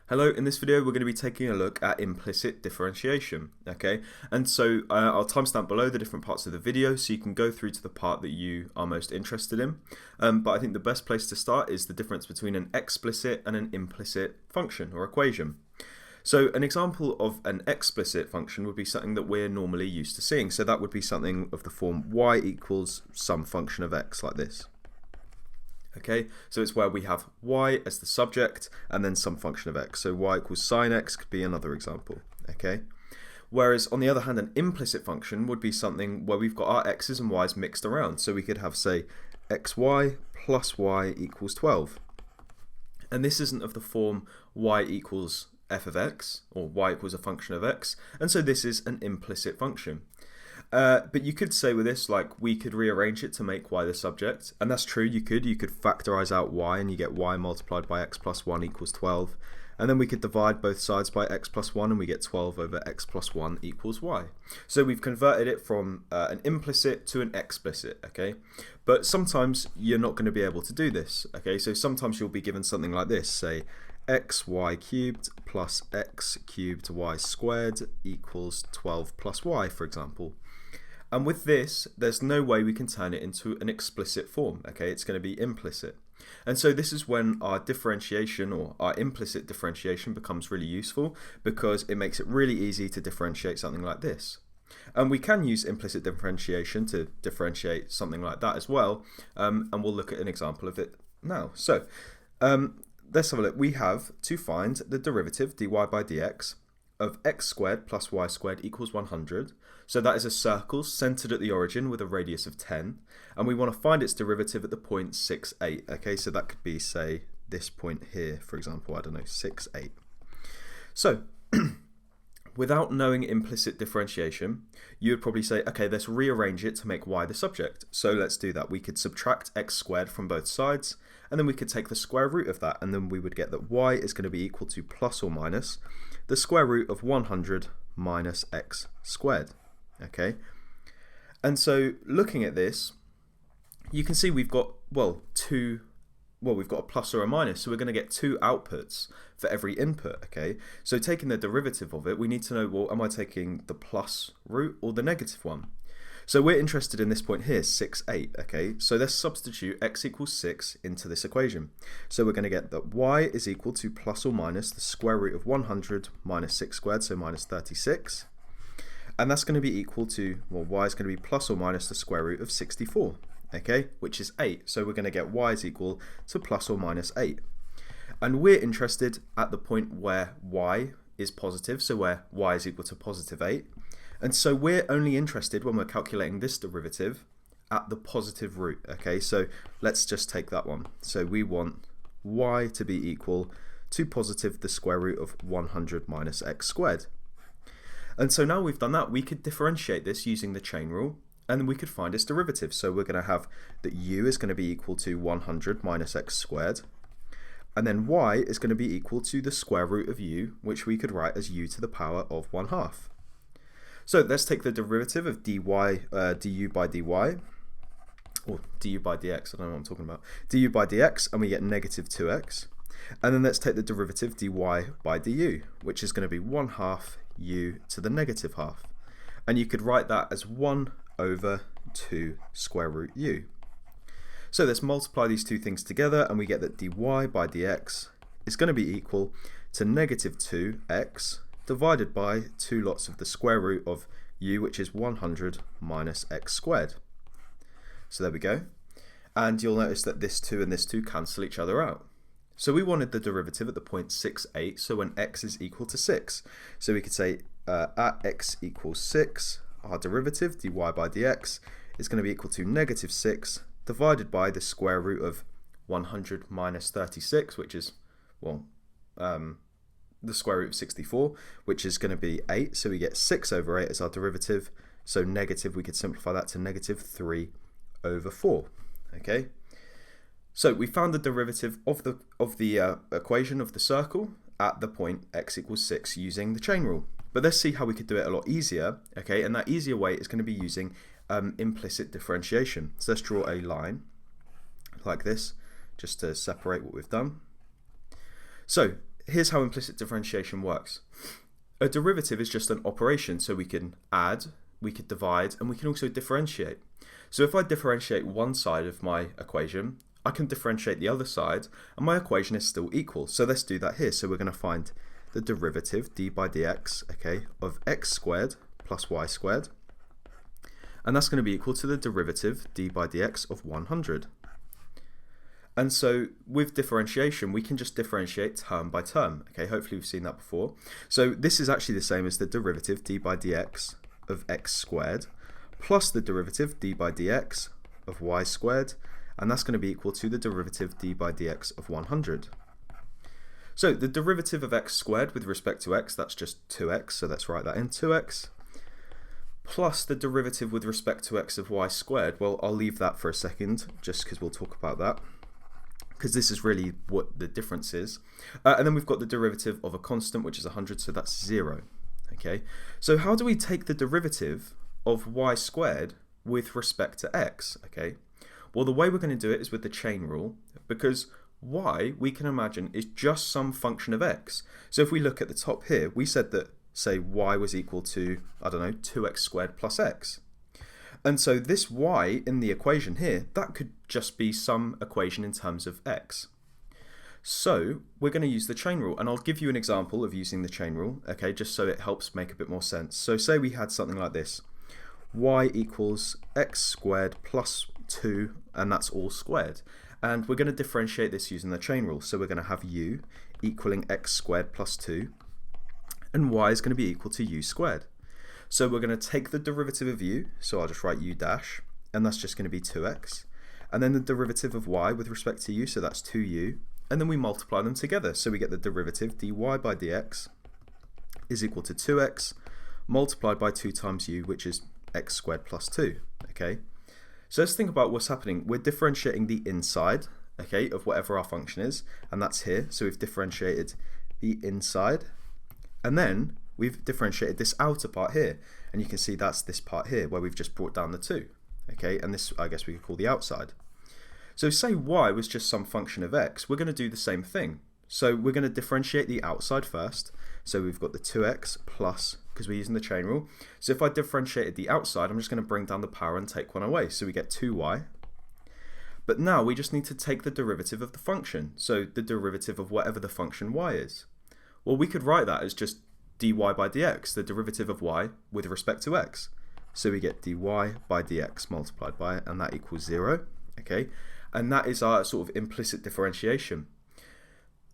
Hello, in this video we're going to be taking a look at implicit differentiation, okay? And so I'll timestamp below the different parts of the video so you can go through to the part that you are most interested in. But I think the best place to start is the difference between an explicit and an implicit function or equation. So an example of an explicit function would be something that we're normally used to seeing. So that would be something of the form y equals some function of x like this. Okay, so it's where we have y as the subject and then some function of x. So y equals sine x could be another example. Okay, whereas on the other hand, an implicit function would be something where we've got our x's and y's mixed around. So we could have, say, xy plus y equals 12. And this isn't of the form y equals f of x or y equals a function of x. And so this is an implicit function. But you could say with this, like, we could rearrange it to make y the subject, and that's true. You could factorize out y and you get y multiplied by x plus 1 equals 12, and then we could divide both sides by x plus 1 and we get 12 over x plus 1 equals y. So we've converted it from an implicit to an explicit, okay? But sometimes you're not going to be able to do this, okay? So sometimes you'll be given something like this, say xy cubed plus x cubed y squared equals 12 plus y, for example. And with this, there's no way we can turn it into an explicit form, okay? It's going to be implicit. And so this is when our differentiation or our implicit differentiation becomes really useful, because it makes it really easy to differentiate something like this. And we can use implicit differentiation to differentiate something like that as well, and we'll look at an example of it now. So let's have a look. We have to find the derivative dy by dx of x squared plus y squared equals 100. So that is a circle centered at the origin with a radius of 10, and we want to find its derivative at the point 6, 8. Okay, so that could be, say, this point here, for example, I don't know, 6, 8. So without knowing implicit differentiation, you would probably say, okay, let's rearrange it to make y the subject. So let's do that. We could subtract x squared from both sides, and then we could take the square root of that, and then we would get that y is going to be equal to plus or minus the square root of 100 minus x squared. Okay, and so looking at this, you can see we've got, we've got a plus or a minus, so we're going to get two outputs for every input. Okay, so taking the derivative of it, we need to know, well, am I taking the plus root or the negative one? So we're interested in this point here, 6, 8, okay? So let's substitute x equals 6 into this equation. So we're going to get that y is equal to plus or minus the square root of 100 minus 6 squared, so minus 36. And that's going to be equal to, well, y is going to be plus or minus the square root of 64, okay? Which is 8. So we're going to get y is equal to plus or minus 8. And we're interested at the point where y is positive, so where y is equal to positive 8. And so we're only interested when we're calculating this derivative at the positive root, okay? So let's just take that one. So we want y to be equal to positive the square root of 100 minus x squared. And so now we've done that, we could differentiate this using the chain rule, and we could find its derivative. So we're going to have that u is going to be equal to 100 minus x squared, and then y is going to be equal to the square root of u, which we could write as u to the power of 1/2. So let's take the derivative of du by dy, or du by dx, I don't know what I'm talking about, du by dx, and we get negative 2x. And then let's take the derivative dy by du, which is going to be 1/2 u to the negative half. And you could write that as 1 over 2 square root u. So let's multiply these two things together, and we get that dy by dx is going to be equal to negative 2x divided by 2 lots of the square root of u, which is 100 minus x squared. So there we go. And you'll notice that this 2 and this 2 cancel each other out. So we wanted the derivative at the point 6, 8, so when x is equal to 6. So we could say at x equals 6, our derivative, dy by dx, is going to be equal to negative 6 divided by the square root of 100 minus 36, which is, well, the square root of 64, which is going to be 8. So we get 6 over 8 as our derivative. So negative, we could simplify that to negative 3 over 4. Okay. So we found the derivative of the equation of the circle at the point x equals 6 using the chain rule. But let's see how we could do it a lot easier. Okay, and that easier way is going to be using implicit differentiation. So let's draw a line like this, just to separate what we've done. So here's how implicit differentiation works. A derivative is just an operation, so we can add, we could divide, and we can also differentiate. So if I differentiate one side of my equation, I can differentiate the other side, and my equation is still equal. So let's do that here. So we're going to find the derivative, d by dx, okay, of x squared plus y squared. And that's going to be equal to the derivative, d by dx, of 100. And so with differentiation, we can just differentiate term by term. Okay, hopefully we've seen that before. So this is actually the same as the derivative, d by dx, of x squared, plus the derivative, d by dx, of y squared, and that's going to be equal to the derivative, d by dx, of 100. So the derivative of x squared with respect to x, that's just 2x, so let's write that in, 2x, plus the derivative with respect to x of y squared. Well, I'll leave that for a second, just because we'll talk about that, because this is really what the difference is. And then we've got the derivative of a constant, which is 100, so that's 0. Okay, so how do we take the derivative of y squared with respect to x? Okay, well, the way we're going to do it is with the chain rule, because y, we can imagine, is just some function of x. So if we look at the top here, we said that, say, y was equal to, I don't know, 2x squared plus x. And so this y in the equation here, that could just be some equation in terms of x. So we're going to use the chain rule, and I'll give you an example of using the chain rule, okay, just so it helps make a bit more sense. So say we had something like this, y equals x squared plus 2, and that's all squared. And we're going to differentiate this using the chain rule. So we're going to have u equaling x squared plus 2, and y is going to be equal to u squared. So we're going to take the derivative of u, so I'll just write u dash, and that's just going to be 2x. And then the derivative of y with respect to u, so that's 2u, and then we multiply them together. So we get the derivative dy by dx is equal to 2x multiplied by 2 times u, which is x squared plus 2, okay? So let's think about what's happening. We're differentiating the inside, okay, of whatever our function is, and that's here. So we've differentiated the inside, and then we've differentiated this outer part here, and you can see that's this part here where we've just brought down the 2, okay, and this I guess we could call the outside. So say y was just some function of x, we're going to do the same thing. So we're going to differentiate the outside first. So we've got the 2x plus, because we're using the chain rule. So if I differentiated the outside, I'm just going to bring down the power and take one away. So we get 2y. But now we just need to take the derivative of the function. So the derivative of whatever the function y is. Well, we could write that as just dy by dx, the derivative of y with respect to x. So we get dy by dx multiplied by it, and that equals 0. Okay, and that is our sort of implicit differentiation.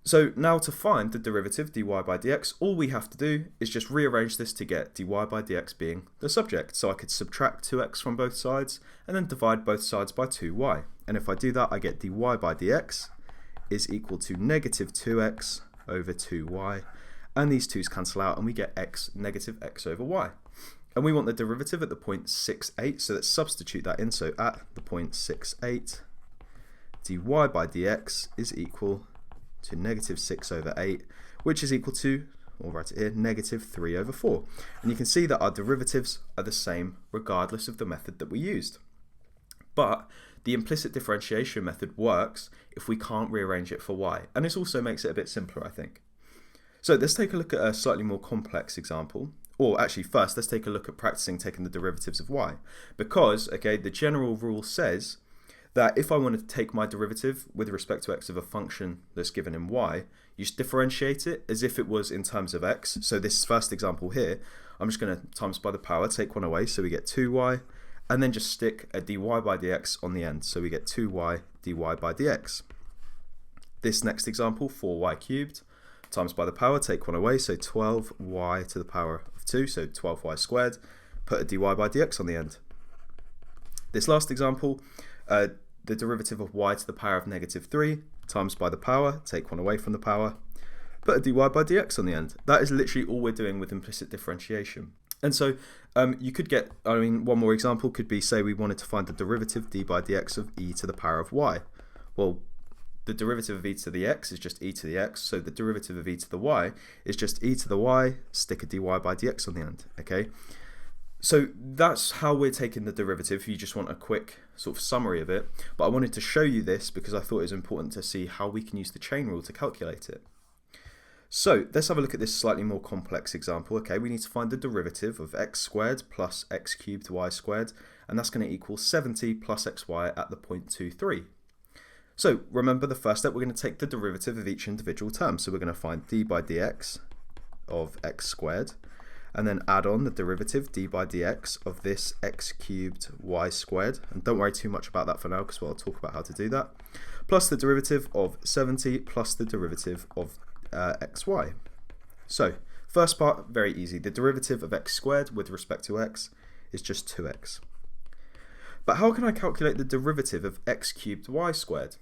So now to find the derivative dy by dx, all we have to do is just rearrange this to get dy by dx being the subject. So I could subtract 2x from both sides and then divide both sides by 2y. And if I do that, I get dy by dx is equal to negative 2x over 2y. And these 2's cancel out, and we get x, negative x over y. And we want the derivative at the point 6,8, so let's substitute that in. So at the point 6,8, dy by dx is equal to negative 6 over 8, which is equal to, we'll write it here, negative 3 over 4. And you can see that our derivatives are the same regardless of the method that we used. But the implicit differentiation method works if we can't rearrange it for y. And this also makes it a bit simpler, I think. So let's take a look at a slightly more complex example. Or actually first, let's take a look at practicing taking the derivatives of y. Because, okay, the general rule says that if I wanted to take my derivative with respect to x of a function that's given in y, you just differentiate it as if it was in terms of x. So this first example here, I'm just going to times by the power, take one away, so we get 2y, and then just stick a dy by dx on the end. So we get 2y dy by dx. This next example, 4y cubed, times by the power, take one away, so 12y to the power of 2, so 12y squared, put a dy by dx on the end. This last example, the derivative of y to the power of negative 3 times by the power, take one away from the power, put a dy by dx on the end. That is literally all we're doing with implicit differentiation. And so you could get, I mean, one more example could be, say we wanted to find the derivative d by dx of e to the power of y. Well, the derivative of e to the x is just e to the x, so the derivative of e to the y is just e to the y, stick a dy by dx on the end, okay? So that's how we're taking the derivative, if you just want a quick sort of summary of it. But I wanted to show you this because I thought it was important to see how we can use the chain rule to calculate it. So let's have a look at this slightly more complex example. Okay, we need to find the derivative of x squared plus x cubed y squared, and that's going to equal 70 plus xy at the point 2, 3. So remember the first step, we're going to take the derivative of each individual term. So we're going to find d by dx of x squared, and then add on the derivative d by dx of this x cubed y squared. And don't worry too much about that for now, because I'll talk about how to do that. Plus the derivative of 70 plus the derivative of xy. So first part, very easy. The derivative of x squared with respect to x is just 2x. But how can I calculate the derivative of x cubed y squared?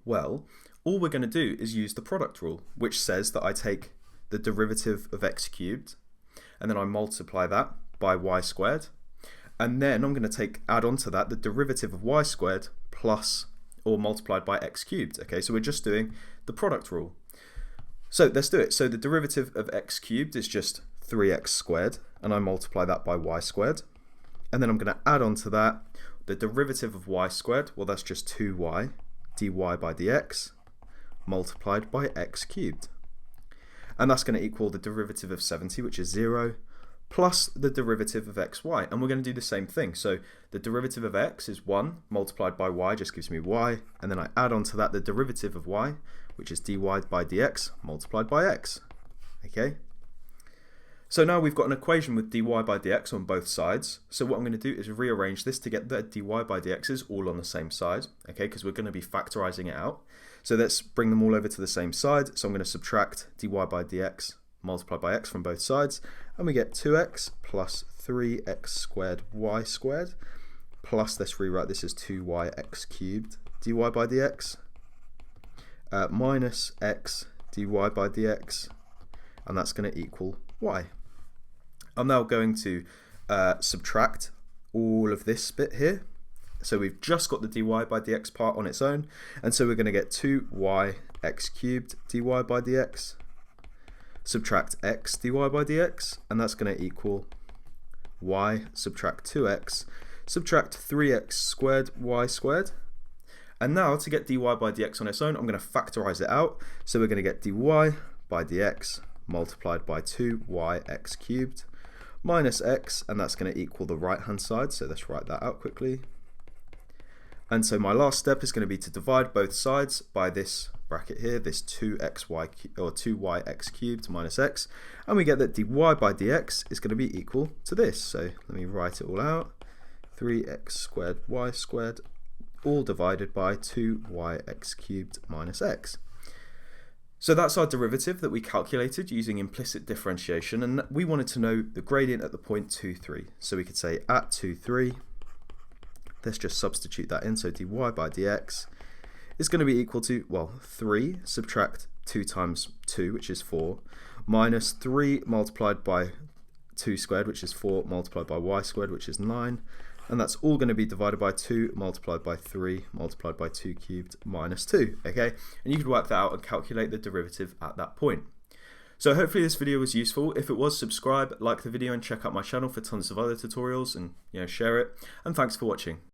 Well, all we're going to do is use the product rule, which says that I take the derivative of x cubed, and then I multiply that by y squared, and then I'm going to add on to that the derivative of y squared plus or multiplied by x cubed. Okay, so we're just doing the product rule. So let's do it. So the derivative of x cubed is just 3x squared, and I multiply that by y squared. And then I'm going to add on to that the derivative of y squared, well that's just 2y, dy by dx, multiplied by x cubed. And that's going to equal the derivative of 70, which is 0, plus the derivative of xy. And we're going to do the same thing. So the derivative of x is 1, multiplied by y just gives me y, and then I add on to that the derivative of y, which is dy by dx, multiplied by x. Okay? So now we've got an equation with dy by dx on both sides. So what I'm going to do is rearrange this to get the dy by dx's all on the same side, okay, because we're going to be factorizing it out. So let's bring them all over to the same side. So I'm going to subtract dy by dx multiplied by x from both sides, and we get 2x plus 3x squared y squared, plus, let's rewrite this as 2yx cubed dy by dx, minus x dy by dx, and that's going to equal y. I'm now going to subtract all of this bit here. So we've just got the dy by dx part on its own, and so we're going to get 2yx cubed dy by dx, subtract x dy by dx, and that's going to equal y, subtract 2x, subtract 3x squared y squared. And now to get dy by dx on its own, I'm going to factorize it out. So we're going to get dy by dx multiplied by 2yx cubed minus x, and that's going to equal the right hand side. So let's write that out quickly. And so my last step is going to be to divide both sides by this bracket here, this 2xy or 2yx cubed minus x, and we get that dy by dx is going to be equal to this. So let me write it all out. 3x squared y squared, all divided by 2yx cubed minus x. So that's our derivative that we calculated using implicit differentiation, and we wanted to know the gradient at the point 2, 3. So we could say at 2, 3, let's just substitute that in. So dy by dx is going to be equal to, well, 3 subtract 2 times 2, which is 4, minus 3 multiplied by 2 squared, which is 4, multiplied by y squared, which is 9. And that's all going to be divided by 2 multiplied by 3 multiplied by 2 cubed minus 2, okay? And you could work that out and calculate the derivative at that point. So hopefully this video was useful. If it was, subscribe, like the video, and check out my channel for tons of other tutorials, and share it. And thanks for watching.